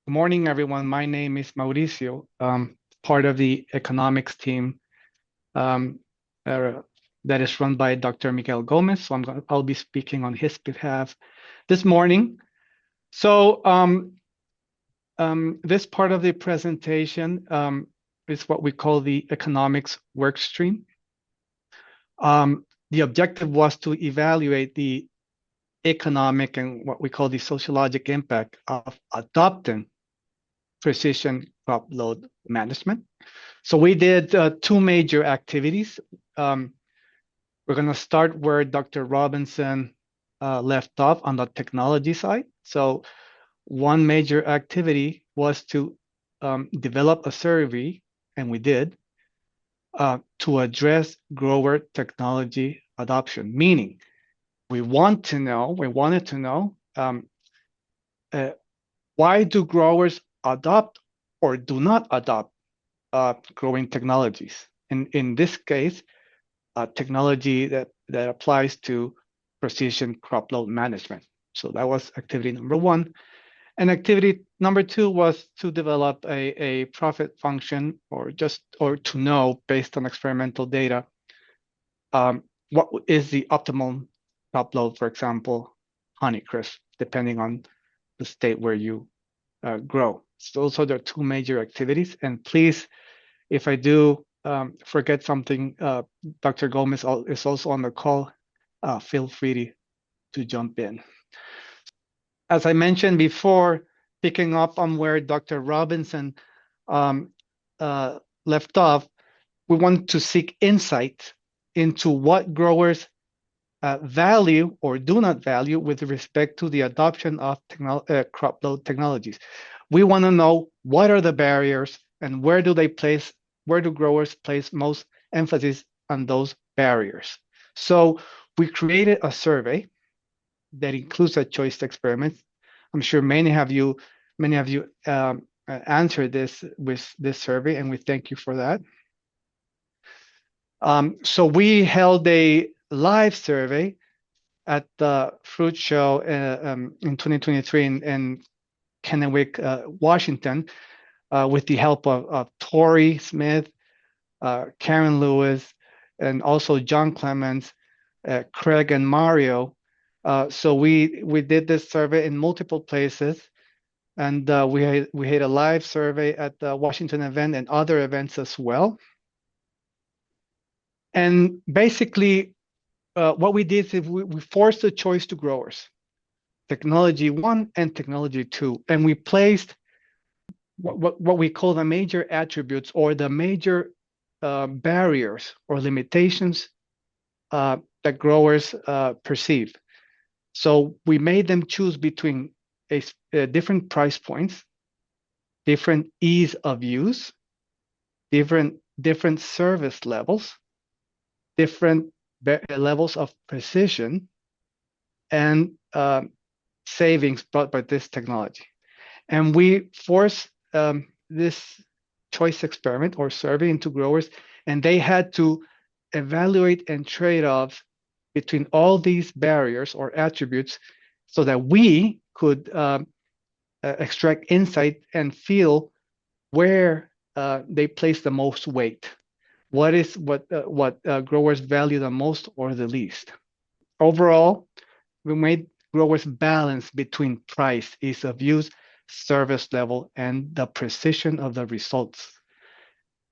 Good morning, everyone. My name is Mauricio, part of the economics team um, uh, that is run by Dr. Miguel Gomez. So I'll be speaking on his behalf this morning. So this part of the presentation is what we call the economics work stream. The objective was to evaluate the economic and what we call the sociologic impact of adopting precision crop load management. So we did two major activities. We're going to start where Dr. Robinson left off on the technology side. So one major activity was to develop a survey, and we did, to address grower technology adoption, meaning we wanted to know uh, why do growers adopt or do not adopt growing technologies. In this case, technology that applies to precision crop load management. So that was activity number one. And activity number two was to develop a profit function or to know based on experimental data what is the optimal crop load, for example, Honeycrisp, depending on the state where you grow. So those are the two major activities. And please, if I do forget something, Dr. Gomez is also on the call. Feel free to jump in. As I mentioned before, picking up on where Dr. Robinson um, left off, we want to seek insight into what growers value or do not value with respect to the adoption of crop load technologies. We want to know what are the barriers and where do growers place most emphasis on those barriers. So we created a survey that includes a choice experiment. I'm sure many of you answered this with this survey, and we thank you for that. So we held a live survey at the fruit show in 2023 in Kennewick, Washington, with the help of Tori Smith, Karen Lewis, and also John Clemens, Craig, and Mario. So we did this survey in multiple places, and we had a live survey at the Washington event and other events as well. And basically, what we did is we forced the choice to growers, technology 1 and technology 2, and we placed what we call the major attributes or the major barriers or limitations that growers perceive. So we made them choose between different price points, different ease of use, different service levels, different levels of precision, and savings brought by this technology. And we forced this choice experiment or survey into growers, and they had to evaluate and trade off between all these barriers or attributes so that we could extract insight and feel where they place the most weight. What growers value the most or the least. Overall, we made growers balance between price, ease of use, service level, and the precision of the results.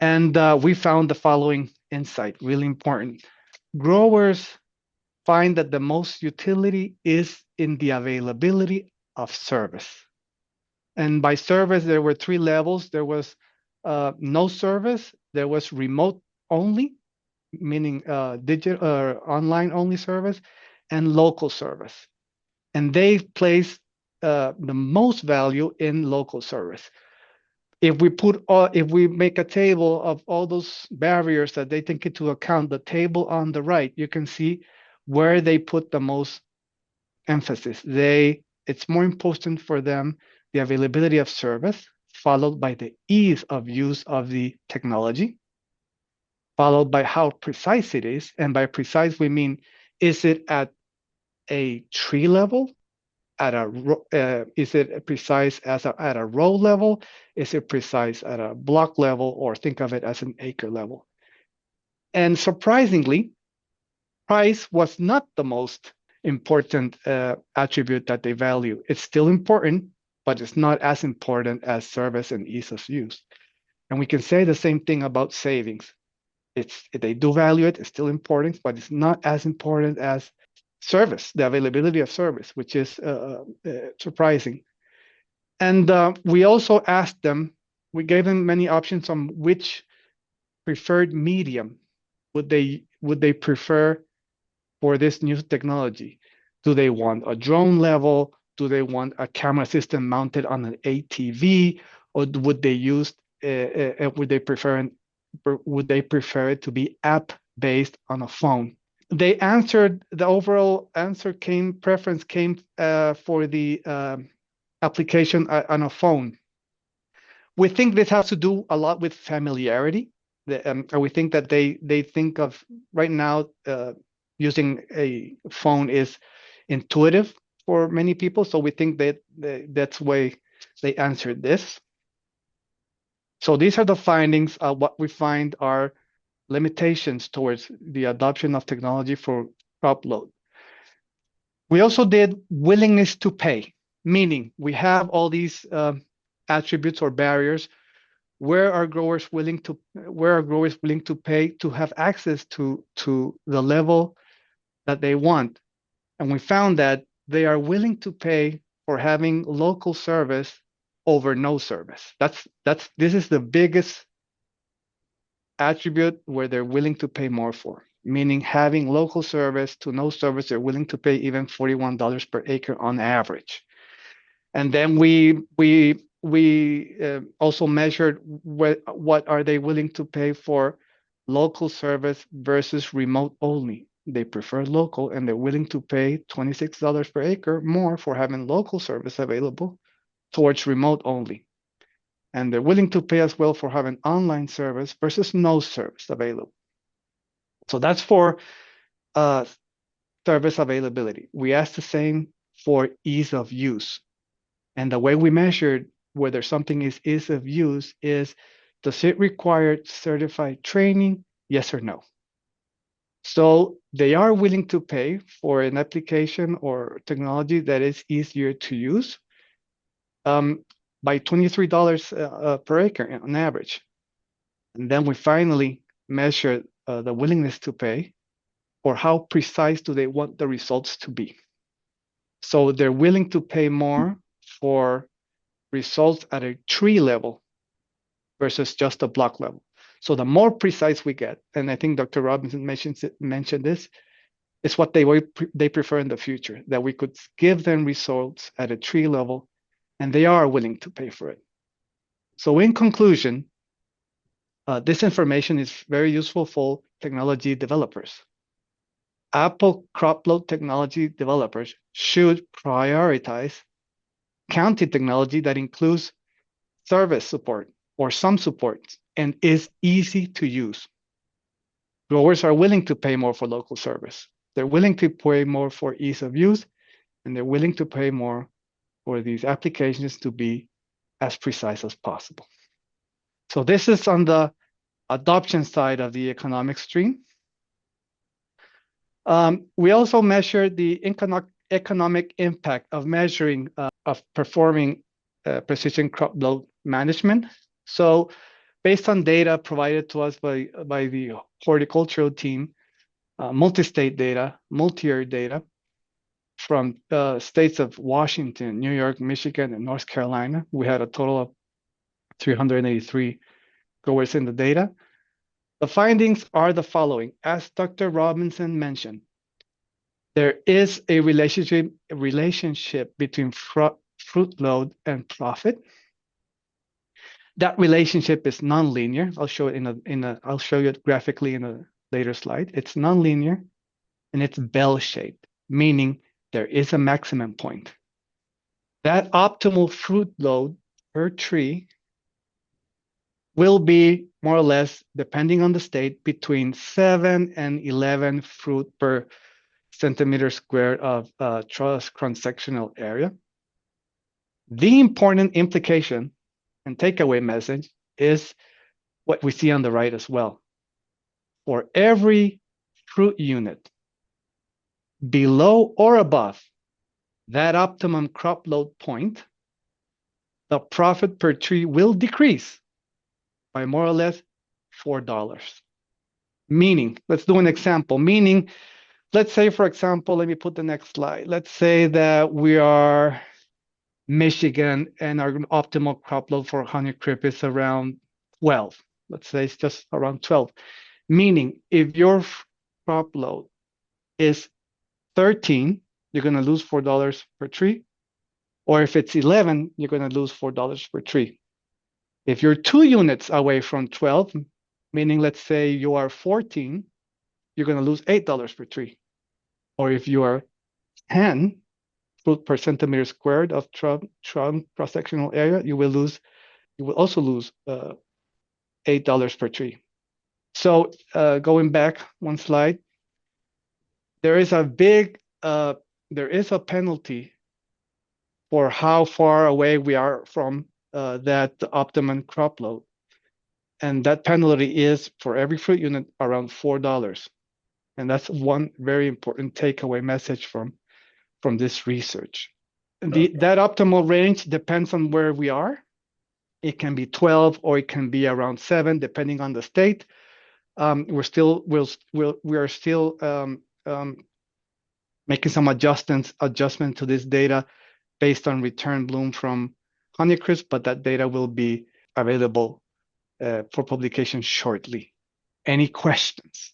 And we found the following insight, really important. Growers find that the most utility is in the availability of service. And by service, there were three levels. There was no service, there was remote only, meaning digital or online only service, and local service. And they place the most value in local service. If we make a table of all those barriers that they take into account, the table on the right, you can see where they put the most emphasis. It's more important for them the availability of service, followed by the ease of use of the technology, followed by how precise it is. And by precise, we mean, is it at a tree level, at a is it precise at a row level? Is it precise at a block level, or think of it as an acre level? And surprisingly, price was not the most important attribute that they value. It's still important, but it's not as important as service and ease of use. And we can say the same thing about savings. They do value it, it's still important, but it's not as important as service, the availability of service, which is surprising. And we also asked them, we gave them many options on which preferred medium would they prefer for this new technology. Do they want a drone level? Do they want a camera system mounted on an ATV? Or would they use would they prefer it to be app based on a phone? They answered, the overall answer preference came for the application on a phone. We think this has to do a lot with familiarity. We think that they think of right now using a phone is intuitive for many people. So we think that that's why they answered this. So these are the findings. What we find are limitations towards the adoption of technology for crop load. We also did willingness to pay, meaning we have all these attributes or barriers. Where are growers willing to pay to have access to the level that they want? And we found that they are willing to pay for having local service over no service. This is the biggest attribute where they're willing to pay more for, meaning having local service to no service, they're willing to pay even $41 per acre on average. And then we also measured what are they willing to pay for local service versus remote only. They prefer local, and they're willing to pay $26 per acre more for having local service available towards remote only. And they're willing to pay as well for having online service versus no service available. So that's for service availability. We asked the same for ease of use. And the way we measured whether something is ease of use is, does it require certified training? Yes or no? So they are willing to pay for an application or technology that is easier to use by $23 per acre on average. And then we finally measured the willingness to pay, or how precise do they want the results to be. So they're willing to pay more for results at a tree level versus just a block level. So the more precise we get, and I think Dr. Robinson mentioned this, is what they prefer in the future, that we could give them results at a tree level, and they are willing to pay for it. So in conclusion, this information is very useful for technology developers. Apple crop load technology developers should prioritize county technology that includes service support or some support and is easy to use. Growers are willing to pay more for local service. They're willing to pay more for ease of use, and they're willing to pay more for these applications to be as precise as possible. So this is on the adoption side of the economic stream. We also measured the economic impact of measuring, of performing precision crop load management. So based on data provided to us by the horticultural team, multi-state data, multi-year data from states of Washington, New York, Michigan, and North Carolina. We had a total of 383 growers in the data. The findings are the following. As Dr. Robinson mentioned, there is a relationship between fruit load and profit. That relationship is nonlinear. I'll show it I'll show you it graphically in a later slide. It's nonlinear and it's bell-shaped, meaning there is a maximum point. That optimal fruit load per tree will be more or less, depending on the state, between 7 and 11 fruit per centimeters squared of truss cross-sectional area. The important implication and takeaway message is what we see on the right as well. For every fruit unit below or above that optimum crop load point, the profit per tree will decrease by more or less $4. Meaning, let's do an example. Meaning, let's say, for example, let me put the next slide. Let's say that we are Michigan and our optimal crop load for Honeycrisp is around 12. Let's say it's just around 12. Meaning, if your crop load is 13, you're going to lose $4 per tree. Or if it's 11, you're going to lose $4 per tree. If you're 2 units away from 12, meaning let's say you are 14, you're going to lose $8 per tree. Or if you are 10 fruit per centimeter squared of trunk cross-sectional area, you will also lose $8 per tree. So going back one slide, there is a penalty for how far away we are from that optimum crop load. And that penalty is for every fruit unit around $4. And that's one very important takeaway message from this research. That optimal range depends on where we are. It can be 12 or it can be around 7, depending on the state. We are still making some adjustment to this data based on return bloom from Honeycrisp, but that data will be available for publication shortly. Any questions?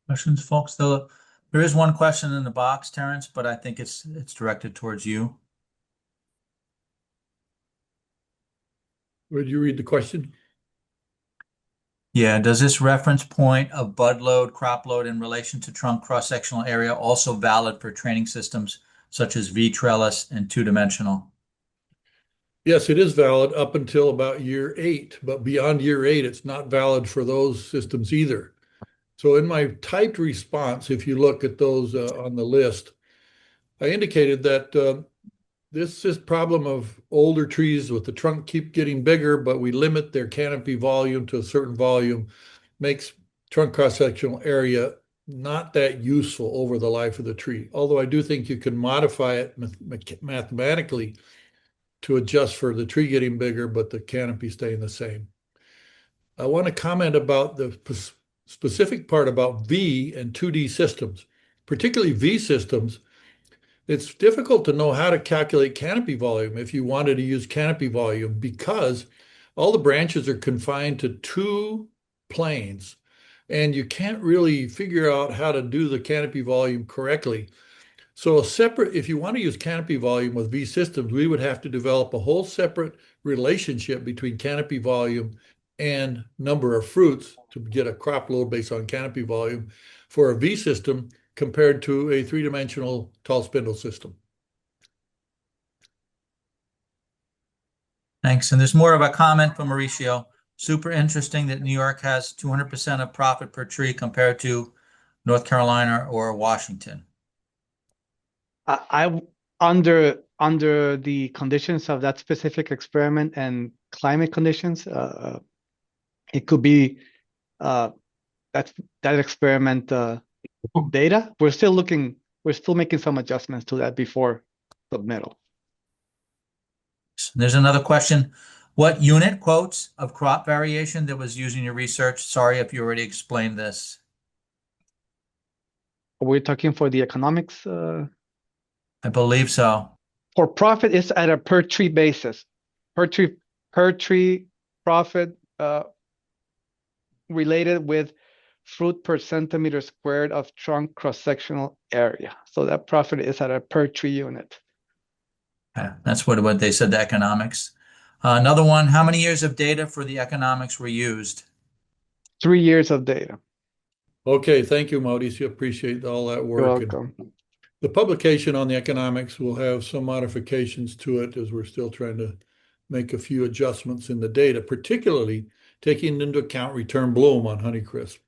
Questions, folks? There is one question in the box, Terrence, but I think it's directed towards you. Would you read the question? Yeah. Does this reference point of bud load, crop load in relation to trunk cross-sectional area also valid for training systems such as V-trellis and two-dimensional? Yes, it is valid up until about year 8, but beyond year 8, it's not valid for those systems either. So in my typed response, if you look at those on the list, I indicated that this problem of older trees with the trunk keep getting bigger, but we limit their canopy volume to a certain volume, makes trunk cross-sectional area not that useful over the life of the tree. Although I do think you can modify it mathematically to adjust for the tree getting bigger, but the canopy staying the same. I want to comment about the specific part about V and 2D systems, particularly V systems. It's difficult to know how to calculate canopy volume if you wanted to use canopy volume, because all the branches are confined to 2 planes and you can't really figure out how to do the canopy volume correctly. So if you want to use canopy volume with V systems, we would have to develop a whole separate relationship between canopy volume and number of fruits to get a crop load based on canopy volume for a V system compared to a 3-dimensional tall spindle system. Thanks. And there's more of a comment from Mauricio. Super interesting that New York has 200% of profit per tree compared to North Carolina or Washington. Under the conditions of that specific experiment and climate conditions, it could be that experiment data. We're still making some adjustments to that before submittal. There's another question. What unit quotes of crop variation that was used in your research? Sorry if you already explained this. We're talking for the economics. I believe so. For profit, it's at a per tree basis. Per tree profit related with fruit per centimeter squared of trunk cross-sectional area. So that profit is at a per tree unit. Yeah, that's what they said, the economics. Another one, how many years of data for the economics were used? 3 years of data. Okay, thank you, Mauricio. Appreciate all that work. You're welcome. The publication on the economics will have some modifications to it as we're still trying to make a few adjustments in the data, particularly taking into account return bloom on Honeycrisp.